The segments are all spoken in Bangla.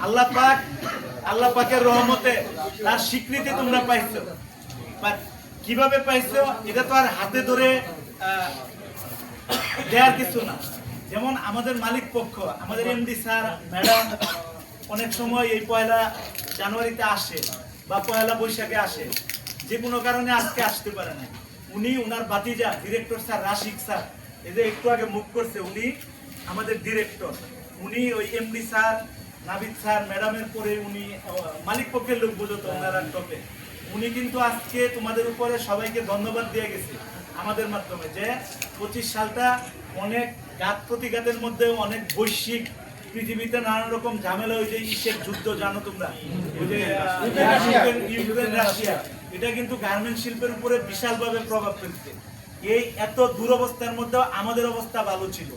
আল্লাহ পাকের রহমতে তার স্বীকৃতি তোমরা পাইছো। কিভাবে পাইছো এটা তো আর হাতে ধরে দেওয়ার কিছু না। যেমন আমাদের মালিক পক্ষ, আমাদের এমডি স্যার ম্যাডাম অনেক সময় এই 1 জানুয়ারিতে আসে বা 1 বৈশাখে আসে, যে কোনো কারণে আজকে আসতে পারে না। উনি ওনার ভাতিজা ডিরেক্টর স্যার রাশিক স্যার, এই যে একটু আগে মুখ করছে, উনি আমাদের ডিরেক্টর। উনি ওই এমডি স্যার নাবিদ স্যার ম্যাডামের পরে উনি মালিক পক্ষের লোক বুঝতো ওনারা টপে। উনি কিন্তু আজকে তোমাদের উপরে সবাইকে ধন্যবাদ দিয়ে গেছে আমাদের মাধ্যমে, যে 25 সালটা অনেক ঘাত প্রতিঘাতের মধ্যে, অনেক বৈশ্বিক পৃথিবীতে নানান রকম ঝামেলা, ওই যে ইসের যুদ্ধ জানো তোমরা, ওই যে ইউক্রেন রাশিয়া, এটা কিন্তু গার্মেন্ট শিল্পের উপরে বিশালভাবে প্রভাব ফেলছে। এই এত দুরবস্থার মধ্যে আমাদের অবস্থা ভালো ছিল,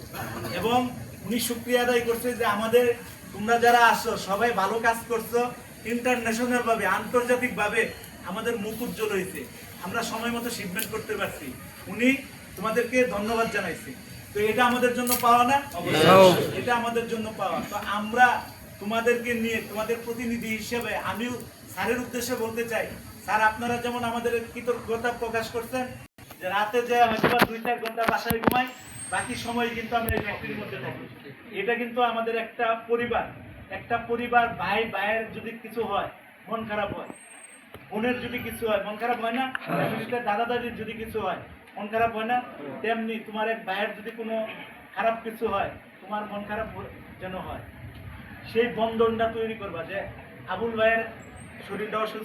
এবং উনি শুকরিয়া আদায় করছে যে আমাদের তোমরা যারা আসো সবাই ভালো কাজ করছো, ইন্টারন্যাশনাল ভাবে আন্তর্জাতিক ভাবে আমাদের মুখ উজ্জ্বল হয়েছে, আমরা সময় মতো শিপমেন্ট করতে পারছি। উনি তোমাদেরকে ধন্যবাদ জানাইছে। তো এটা আমাদের জন্য পাওয়া না? এটা আমাদের জন্য পাওয়া। তো আমরা তোমাদেরকে নিয়ে, তোমাদের প্রতিনিধি হিসেবে আমিও স্যারের উদ্দেশ্যে বলতে চাই, স্যার আপনারা যেমন আমাদের কৃতজ্ঞতা প্রকাশ করছেন, যে রাতে যে হয়তো 2-4 ঘন্টা বাসায় ঘুমাই, বাকি সময় কিন্তু আমরা এই ফ্যাক্টরির মধ্যে থাকি। এটা কিন্তু আমাদের একটা পরিবার ভাই ভাইয়ের যদি কিছু হয় মন খারাপ হয়, বোনের যদি কিছু হয় মন খারাপ হয় না, দাদা দাদির যদি কিছু হয় মন খারাপ হয় না, তেমনি তোমার এক ভাইয়ের যদি কোনো খারাপ কিছু হয় তোমার মন খারাপ যেন হয়। সেই বন্ধনটা তৈরি করবা, যে আবুল ভাইয়ের শরীরটা অসুস্থ,